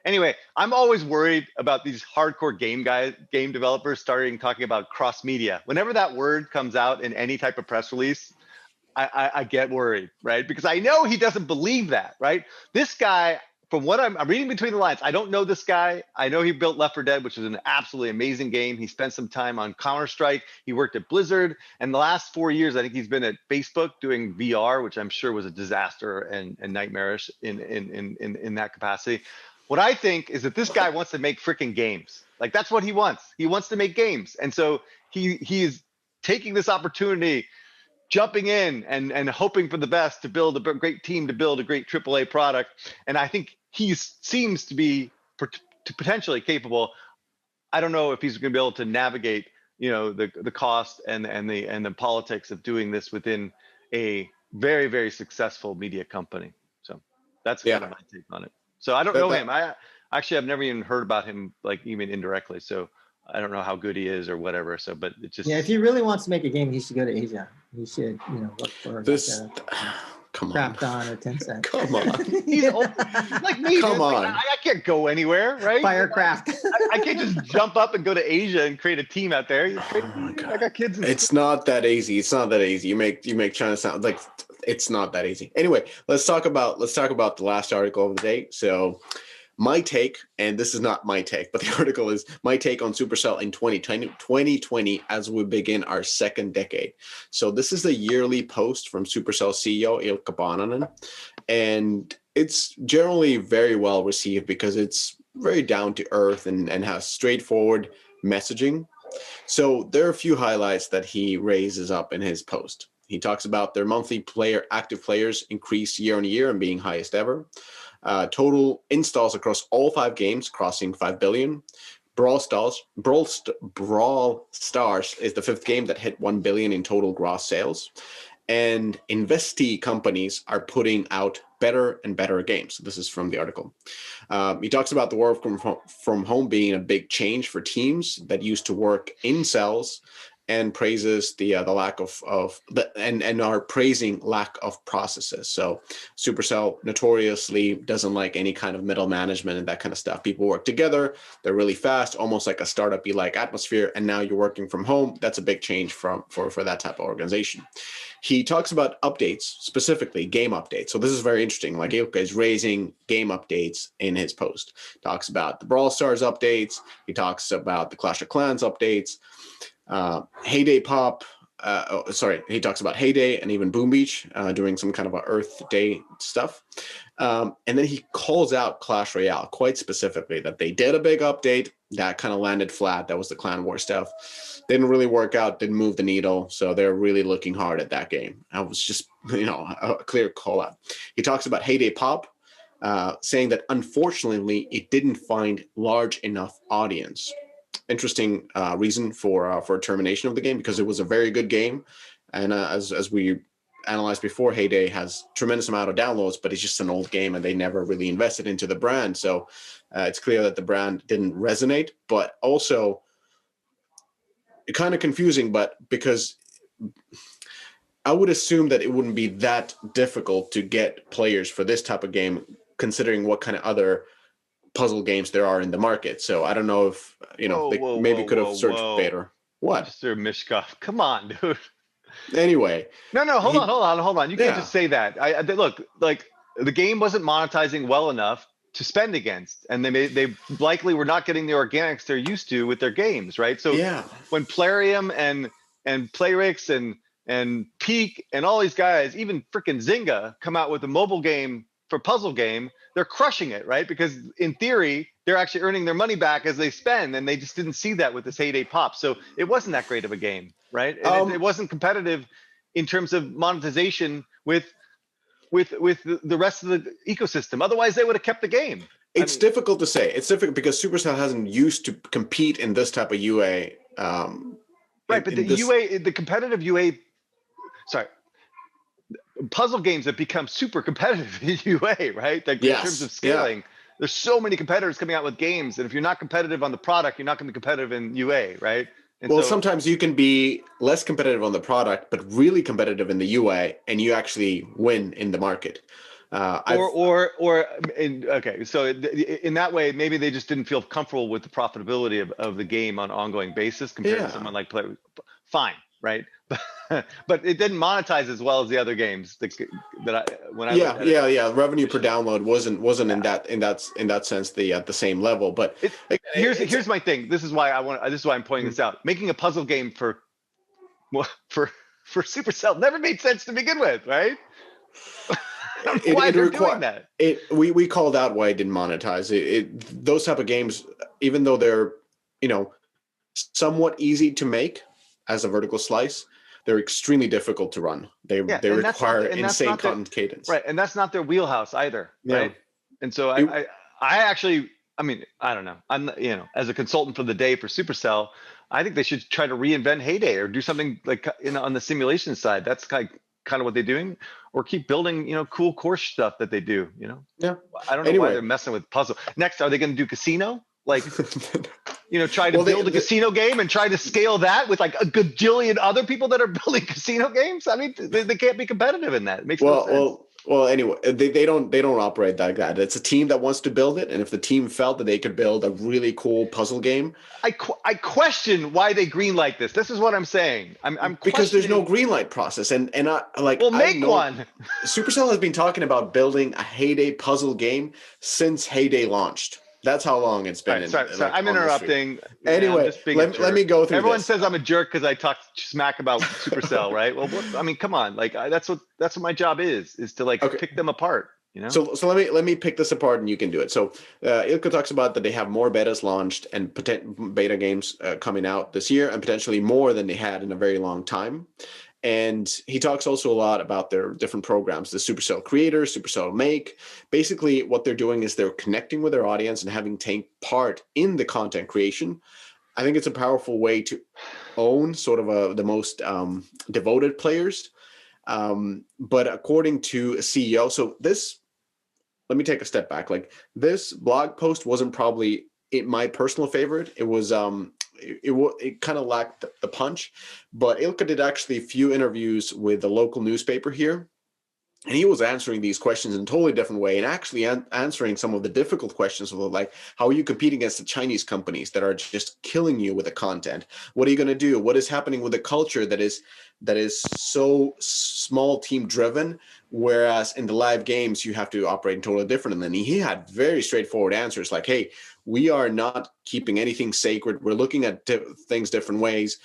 anyway, I'm always worried about these hardcore game developers talking about cross media. Whenever that word comes out in any type of press release, I get worried, right? Because I know he doesn't believe that, right? This guy, from what I'm reading between the lines, I don't know this guy. I know he built Left 4 Dead, which is an absolutely amazing game. He spent some time on Counter-Strike. He worked at Blizzard. And the last 4 years, I think he's been at Facebook doing VR, which I'm sure was a disaster and nightmarish in that capacity. What I think is that this guy wants to make freaking games. Like, that's what he wants. He wants to make games. And so he is taking this opportunity, jumping in and hoping for the best to build a great team, to build a great AAA product. And I think he seems to be potentially capable. I don't know if he's going to be able to navigate, you know, the cost and the politics of doing this within a very, very successful media company. So that's kind of my take on it. So I don't know him. I've never even heard about him, like, even indirectly. So I don't know how good he is or whatever. So, but it just, yeah, if he really wants to make a game, he should go to Asia. He should, you know, look for this. Come on. Krafton or Tencent. Come on. He's old, like me. Come on. Like, I can't go anywhere, right? Firecraft. I can't just jump up and go to Asia and create a team out there. Oh my God. I got kids. It's not that easy. It's not that easy. You make China sound like it's not that easy. Anyway, let's talk about the last article of the day. So, my take, and this is not my take, but the article is my take on Supercell in 2020 as we begin our second decade. So this is a yearly post from Supercell CEO Ilkka Paananen, and it's generally very well received because it's very down to earth and has straightforward messaging. So there are a few highlights that he raises up in his post. He talks about their monthly active players increased year on year and being highest ever. Total installs across all 5 games crossing 5 billion. Brawl Stars is the 5th game that hit 1 billion in total gross sales. And investee companies are putting out better and better games. This is from the article. He talks about the work from home being a big change for teams that used to work in cells and praises the lack and are praising lack of processes. So Supercell notoriously doesn't like any kind of middle management and that kind of stuff. People work together, they're really fast, almost like a startup-y like atmosphere, and now you're working from home. That's a big change for that type of organization. He talks about updates, specifically game updates. So this is very interesting. Like Ilka is raising game updates in his post. Talks about the Brawl Stars updates. He talks about the Clash of Clans updates. Heyday Pop, he talks about Heyday and even Boom Beach doing some kind of a Earth Day stuff. And then he calls out Clash Royale quite specifically, that they did a big update that kind of landed flat. That was the Clan War stuff. Didn't really work out, didn't move the needle. So they're really looking hard at that game. That was just, a clear call out. He talks about Heyday Pop, saying that unfortunately it didn't find large enough audience. Interesting reason for termination of the game, because it was a very good game, and as we analyzed before, Heyday has tremendous amount of downloads, but it's just an old game, and they never really invested into the brand. So it's clear that the brand didn't resonate, but also kind of confusing. But because I would assume that it wouldn't be that difficult to get players for this type of game, considering what kind of other puzzle games there are in the market. So I don't know if they could have searched better. What? Mr. Mishkov, come on, dude. Anyway. No, hold on. You can't just say that. Look, like the game wasn't monetizing well enough to spend against, and they likely were not getting the organics they're used to with their games, right? So when Plarium and Playrix and Peak and all these guys, even freaking Zynga, come out with a mobile game for puzzle game, they're crushing it, right? Because in theory, they're actually earning their money back as they spend, and they just didn't see that with this Heyday Pop. So it wasn't that great of a game, right? And it wasn't competitive in terms of monetization with the rest of the ecosystem. Otherwise, they would have kept the game. It's difficult to say. It's difficult because Supercell hasn't used to compete in this type of UA. Right, but the competitive UA, puzzle games have become super competitive in UA, right? Like in terms of scaling, there's so many competitors coming out with games, and if you're not competitive on the product, you're not going to be competitive in UA, right? And sometimes you can be less competitive on the product, but really competitive in the UA, and you actually win in the market. So in that way, maybe they just didn't feel comfortable with the profitability of the game on an ongoing basis compared to someone like Play. Fine, right? But it didn't monetize as well as the other games revenue per download wasn't in that sense the same level. But here's my thing. This is why I'm pointing this out. Making a puzzle game for Supercell never made sense to begin with, right? Why they're doing that? We called out why it didn't monetize. Those type of games, even though they're somewhat easy to make as a vertical slice, they're extremely difficult to run. They require insane content cadence. Right, and that's not their wheelhouse either, right? And so I actually, I don't know. I'm as a consultant for the day for Supercell, I think they should try to reinvent Heyday or do something like on the simulation side. That's kind of what they're doing, or keep building cool course stuff that they do. Yeah. I don't know why they're messing with puzzle. Next, are they going to do casino? Like, try to build a casino game and try to scale that with like a gajillion other people that are building casino games. I mean, they can't be competitive in that. It makes no sense. Well, anyway, they don't operate like that. It's a team that wants to build it, and if the team felt that they could build a really cool puzzle game, I question why they greenlight this. This is what I'm saying. I'm because there's no greenlight process, and I like. Well, make one. Supercell has been talking about building a Heyday puzzle game since Heyday launched. That's how long it's been. Sorry, I'm interrupting. Anyway, let me go through. Everyone says I'm a jerk because I talk smack about Supercell, right? Well, come on, like that's what my job is to pick them apart. So let me pick this apart, and you can do it. So Ilko talks about that they have more betas launched and beta games coming out this year, and potentially more than they had in a very long time. And he talks also a lot about their different programs, the Supercell Creator, Supercell Make. Basically, what they're doing is they're connecting with their audience and having take part in the content creation. I think it's a powerful way to own sort of the most devoted players. But according to a CEO, let me take a step back. Like, this blog post wasn't probably my personal favorite. It was it kind of lacked the punch. But Ilka did actually a few interviews with the local newspaper here, and he was answering these questions in a totally different way, and actually answering some of the difficult questions of like, how are you competing against the Chinese companies that are just killing you with the content? What are you going to do? What is happening with the culture that is so small team driven, whereas in the live games you have to operate totally different? And then he had very straightforward answers like, hey, we are not keeping anything sacred. We're looking at things different ways.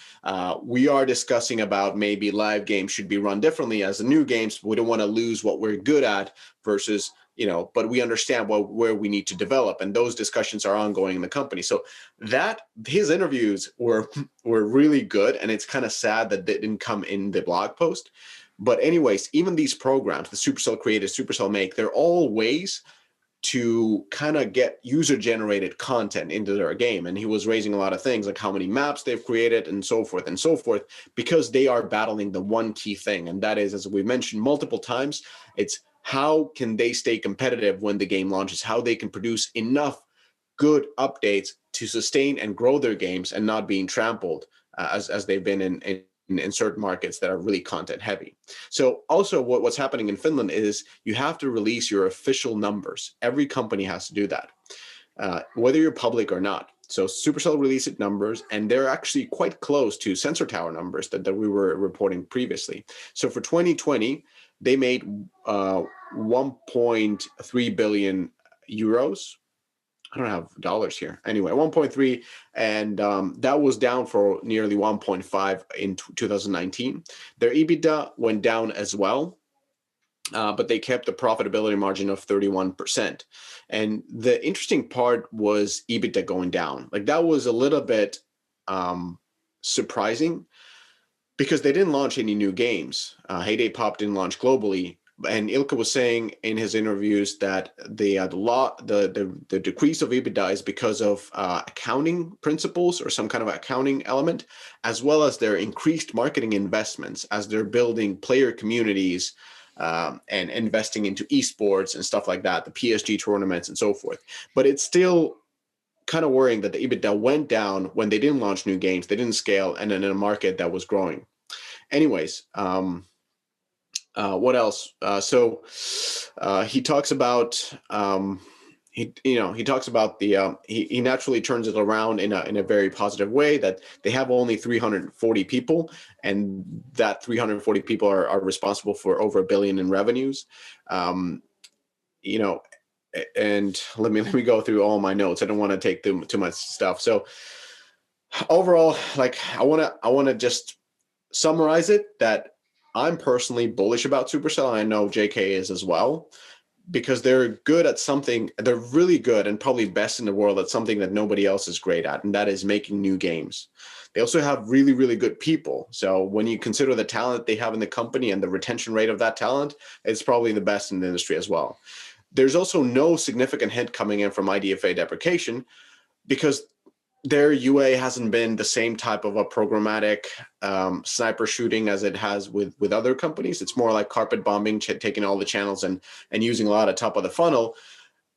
We are discussing about maybe live games should be run differently as the new games. But we don't want to lose what we're good at versus, but we understand where we need to develop. And those discussions are ongoing in the company. So that his interviews were really good. And it's kind of sad that they didn't come in the blog post. But anyways, even these programs, the Supercell Create, Supercell Make, they're all ways to kind of get user-generated content into their game. And he was raising a lot of things like how many maps they've created and so forth, because they are battling the one key thing. And that is, as we mentioned multiple times, it's how can they stay competitive when the game launches, how they can produce enough good updates to sustain and grow their games and not being trampled as they've been in certain markets that are really content heavy. So also what's happening in Finland is you have to release your official numbers. Every company has to do that, whether you're public or not. So Supercell released numbers, and they're actually quite close to Sensor Tower numbers that we were reporting previously. So for 2020, they made 1.3 billion euros. I don't have dollars here. Anyway, 1.3, and that was down for nearly 1.5 in 2019. Their EBITDA went down as well, but they kept the profitability margin of 31%. And the interesting part was EBITDA going down. Like that was a little bit surprising because they didn't launch any new games. Heyday Pop didn't launch globally. And Ilka was saying in his interviews that the decrease of EBITDA is because of accounting principles or some kind of accounting element, as well as their increased marketing investments as they're building player communities and investing into esports and stuff like that, the PSG tournaments and so forth. But it's still kind of worrying that the EBITDA went down when they didn't launch new games, they didn't scale, and in a market that was growing. Anyways, what else? So he talks about he talks about the he naturally turns it around in a very positive way, that they have only 340 people, and that 340 people are responsible for over $1 billion in revenues. And let me go through all my notes. I don't want to take too much stuff. So overall, like I want to just summarize it that I'm personally bullish about Supercell, and I know JK is as well, because they're good at something. They're really good and probably best in the world at something that nobody else is great at, and that is making new games. They also have really, really good people. So when you consider the talent they have in the company and the retention rate of that talent, it's probably the best in the industry as well. There's also no significant hit coming in from IDFA deprecation because their UA hasn't been the same type of a programmatic sniper shooting as it has with other companies. It's more like carpet bombing, taking all the channels and using a lot of top of the funnel.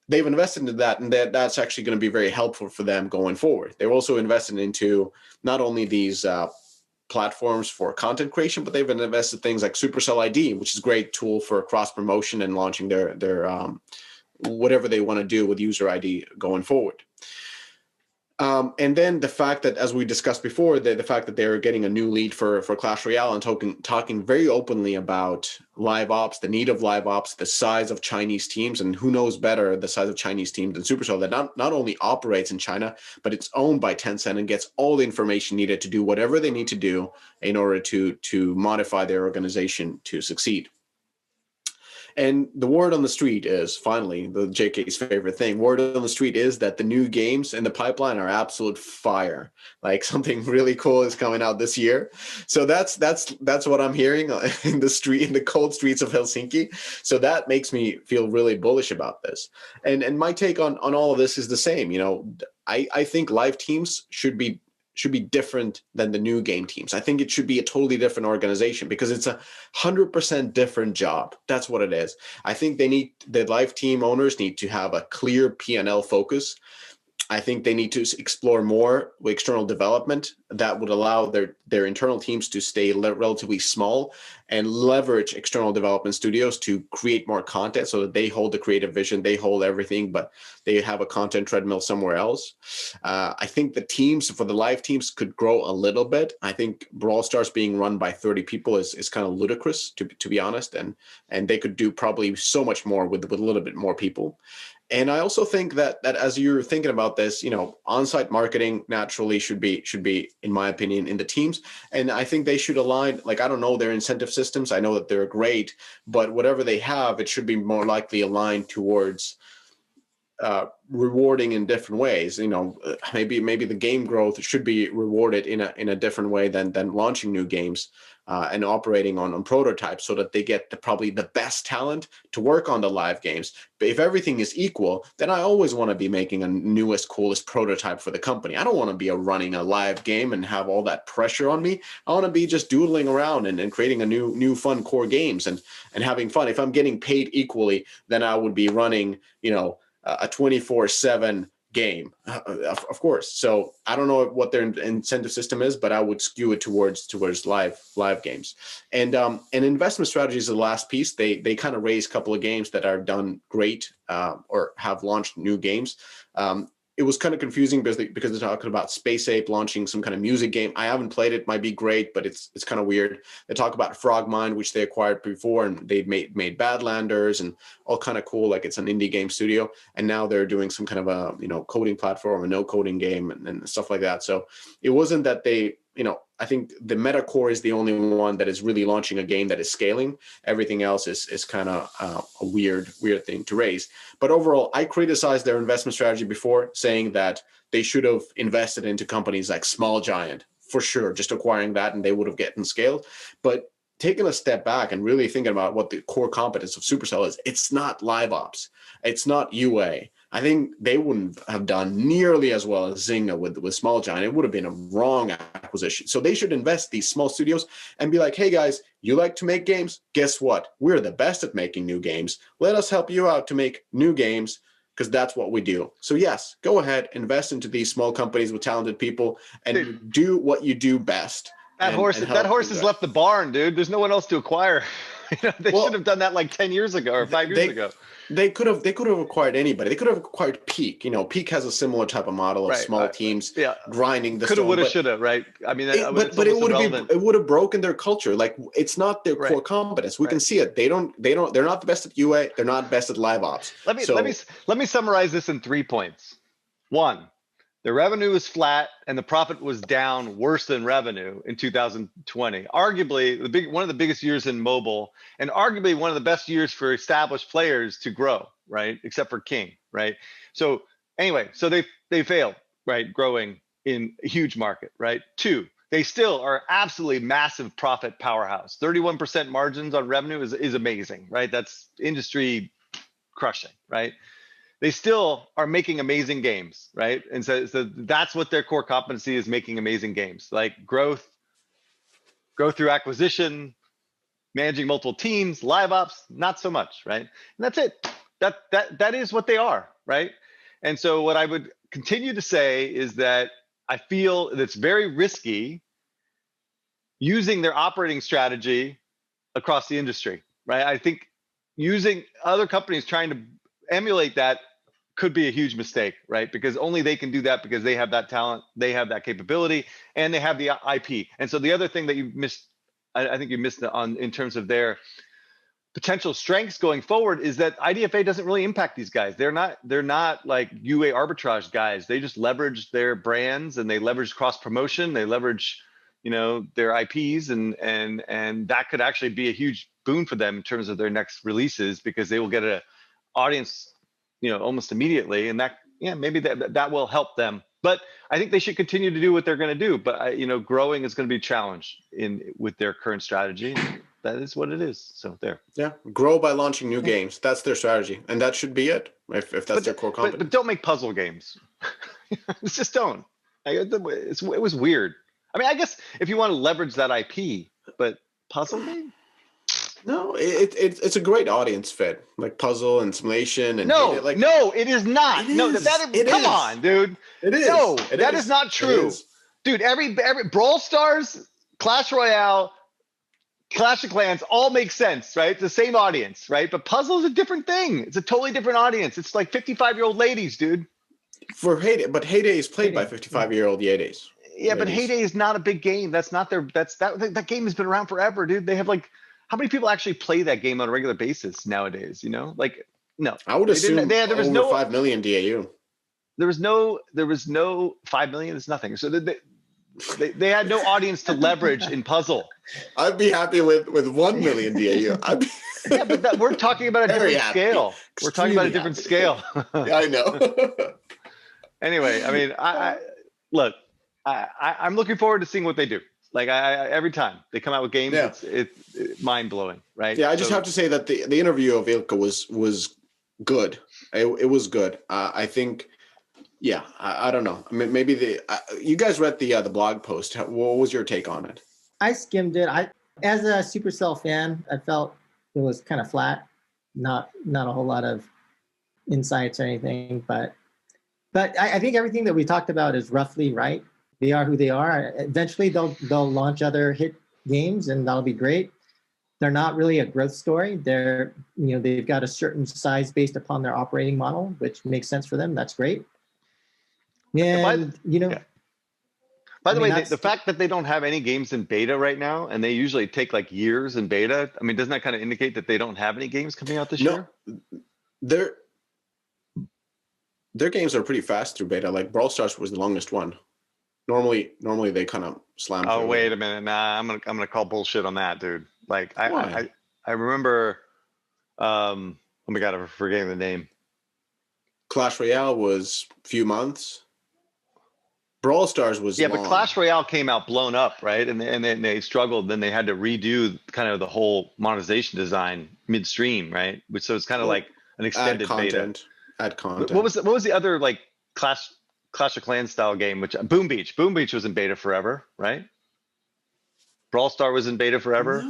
They've invested into that, and that's actually going to be very helpful for them going forward. They're also invested into not only these platforms for content creation, but they've invested in things like Supercell ID, which is a great tool for cross promotion and launching their whatever they want to do with user ID going forward. And then the fact that, as we discussed before, the fact that they're getting a new lead for Clash Royale and talking very openly about live ops, the need of live ops, the size of Chinese teams, and who knows better the size of Chinese teams than Supercell, that not only operates in China, but it's owned by Tencent and gets all the information needed to do whatever they need to do in order to modify their organization to succeed. And the word on the street is, finally, the JK's favorite thing, word on the street is that the new games in the pipeline are absolute fire. Like something really cool is coming out this year. So that's what I'm hearing in the cold streets of Helsinki. So that makes me feel really bullish about this. And my take on all of this is the same. I think live teams should be different than the new game teams. I think it should be a totally different organization because it's 100% different job. That's what it is. I think the live team owners need to have a clear P&L focus. I think they need to explore more with external development that would allow their internal teams to stay relatively small and leverage external development studios to create more content so that they hold the creative vision, they hold everything, but they have a content treadmill somewhere else. I think the teams for the live teams could grow a little bit. I think Brawl Stars being run by 30 people is kind of ludicrous, to be honest, and they could do probably so much more with a little bit more people. And I also think that as you're thinking about this, on-site marketing naturally should be, in my opinion, in the teams. And I think they should align, like, I don't know their incentive systems. I know that they're great, but whatever they have, it should be more likely aligned towards rewarding in different ways. Maybe the game growth should be rewarded in a different way than launching new games and operating on prototypes, so that they get probably the best talent to work on the live games. But if everything is equal, then I always want to be making a newest, coolest prototype for the company. I don't want to be running a live game and have all that pressure on me. I want to be just doodling around and creating a new fun core games and having fun. If I'm getting paid equally, then I would be running, a 24/7 game, of course. So I don't know what their incentive system is, but I would skew it towards live games. And investment strategy is the last piece. They kind of raise a couple of games that are done great or have launched new games. It was kind of confusing because they're talking about Space Ape launching some kind of music game. I haven't played it. Might be great, but it's kind of weird. They talk about Frogmind, which they acquired before, and they made Badlanders and all kind of cool. Like, it's an indie game studio, and now they're doing some kind of a coding platform, a no coding game, and stuff like that. So it wasn't that they. I think the Metacore is the only one that is really launching a game that is scaling. Everything else is kind of a weird thing to raise. But overall, I criticized their investment strategy before, saying that they should have invested into companies like Small Giant, for sure, just acquiring that, and they would have gotten scaled. But taking a step back and really thinking about what the core competence of Supercell is, it's not live ops. It's not UA. I think they wouldn't have done nearly as well as Zynga with Small Giant. It would have been a wrong acquisition. So they should invest these small studios and be like, hey guys, you like to make games? Guess what? We're the best at making new games. Let us help you out to make new games, because that's what we do. So yes, go ahead, invest into these small companies with talented people and do what you do best. That horse has left the barn, dude. There's no one else to acquire. They should have done that like 10 years ago or 5 years ago. They could have acquired anybody. They could have acquired Peak. Peak has a similar type of model of small teams grinding the coulda, woulda, shoulda, right? I mean, but it would have broken their culture. Like, it's not their core competence. We can see it. They're not the best at UA. They're not best at live ops. Let me summarize this in 3 points. 1, the revenue was flat and the profit was down worse than revenue in 2020. Arguably one of the biggest years in mobile, and arguably one of the best years for established players to grow, right? Except for King, right? So anyway, so they failed, right? Growing in a huge market, right? 2, they still are absolutely massive profit powerhouse. 31% margins on revenue is amazing, right? That's industry crushing, right? They still are making amazing games, right? And so that's what their core competency is, making amazing games. Like growth through acquisition, managing multiple teams, live ops, not so much, right? And that's it. That is what they are, right? And so what I would continue to say is that I feel it's very risky using their operating strategy across the industry, right? I think using other companies trying to emulate that could be a huge mistake, right? Because only they can do that, because they have that talent, they have that capability, and they have the IP. And so the other thing that you missed, I think you missed in terms of their potential strengths going forward, is that IDFA doesn't really impact these guys. They're not like UA arbitrage guys. They just leverage their brands, and they leverage cross promotion. They leverage, their IPs, and that could actually be a huge boon for them in terms of their next releases, because they will get an audience almost immediately, and maybe that will help them. But I think they should continue to do what they're going to do. But growing is going to be a challenge with their current strategy. That is what it is. So there. Yeah, grow by launching new games. That's their strategy, and that should be it. If that's their core competence. But don't make puzzle games. Just don't. It was weird. I mean, I guess if you want to leverage that IP, but puzzle game. No, it's a great audience fit, like puzzle and simulation and No, like no, it is not. It No, is. that It come is. on, dude. it is. No, It that is not It true. is. Dude, every Brawl Stars, Clash Royale, Clash of Clans all make sense, right? It's the same audience, right? But puzzle is a different thing. It's a totally different audience. It's like 55-year-old ladies, dude. For Heyday, but Heyday is played by Heyday, 55-year-old Yetis. Yeah, but ladies. Heyday is not a big game. That's not their. That game has been around forever, dude. They have like, how many people actually play that game on a regular basis nowadays? You know, like no. I would They didn't- assume there was over no 5 million DAU. there was no 5 million. It's nothing. So they had no audience to leverage in puzzle. I'd be happy with 1 million DAU. I'd be Yeah, but we're talking about a Very different happy. scale. We're talking about a different scale. I know. Anyway, I mean, I look, I'm looking forward to seeing what they do. Like I every time they come out with games, Yeah. it's mind blowing, right? Yeah, I just have to say that the interview of Ilka was good. It was good. I think, yeah, I don't know. I mean, maybe you guys read the blog post. What was your take on it? I skimmed it. As a Supercell fan, I felt it was kind of flat, not a whole lot of insights or anything. But I think everything that we talked about is roughly right. They are who they are. Eventually, they'll launch other hit games, and that'll be great. They're not really a growth story. They've got a certain size based upon their operating model, which makes sense for them. That's great. And Yeah. By the I mean, way, the fact that they don't have any games in beta right now, and they usually take like years in beta, I mean, doesn't that kind of indicate that they don't have any games coming out this year? Their games are pretty fast through beta. Like Brawl Stars was the longest one. Normally they kind of slam. Oh, through. wait a minute. Nah, I'm gonna call bullshit on that, dude. Like Why? I remember. Oh my god, I'm forgetting the name. Clash Royale was a few months. Brawl Stars was Yeah, long. but Clash Royale came out blown up, right? And they struggled. Then they had to redo kind of the whole monetization design midstream, right? Which so it's kind of like an extended beta. Add content. What was the other like Clash of Clans style game? Which Boom Beach was in beta forever, right? Brawl Star was in beta forever.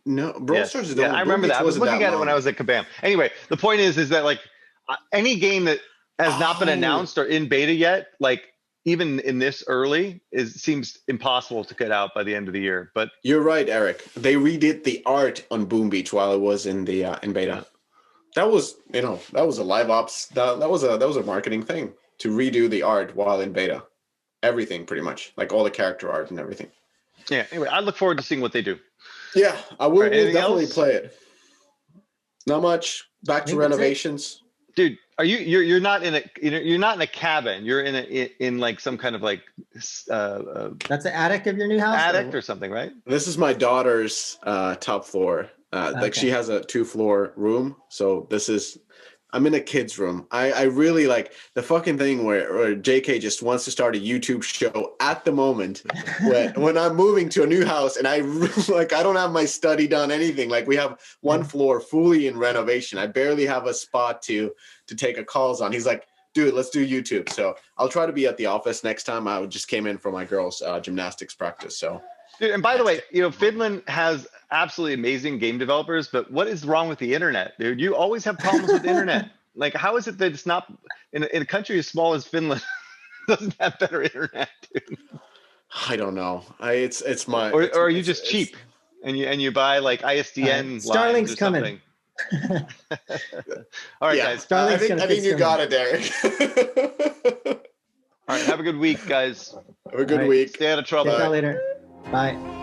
No, Brawl Stars is the I remember that. I was looking at it when I was at Kabam. Anyway, the point is that like any game that has not been announced or in beta yet, like even in this early, seems impossible to get out by the end of the year. But you're right, Eric. They redid the art on Boom Beach while it was in the in beta. Yeah. That was a live ops. That was a marketing thing to redo the art while in beta. Everything pretty much, like all the character art and everything. Yeah. Anyway, I look forward to seeing what they do. Yeah, I will definitely else? play it. Not much. Back to renovations. Dude, are you're not in a cabin. You're in like some kind of like that's the attic of your new house? Attic or something, right? This is my daughter's top floor. Like she has a 2-floor room. So I'm in a kid's room. I really like the fucking thing where JK just wants to start a YouTube show at the moment when I'm moving to a new house and I don't have my study done, anything. Like we have one floor fully in renovation. I barely have a spot to take a calls on. He's like, dude, let's do YouTube. So I'll try to be at the office next time. I just came in for my girls' gymnastics practice. So. Dude, and by the way, Finland has absolutely amazing game developers, but what is wrong with the internet, dude? You always have problems with the internet. Like, how is it that it's not in a country as small as Finland doesn't have better internet, dude? I don't know. It's my or are you just cheap and you buy like ISDN Starlink's coming. All right, yeah, guys. I think you got it, Derek. All right, have a good week, guys. Have a good week. Stay out of trouble. Catch y'all later. Bye.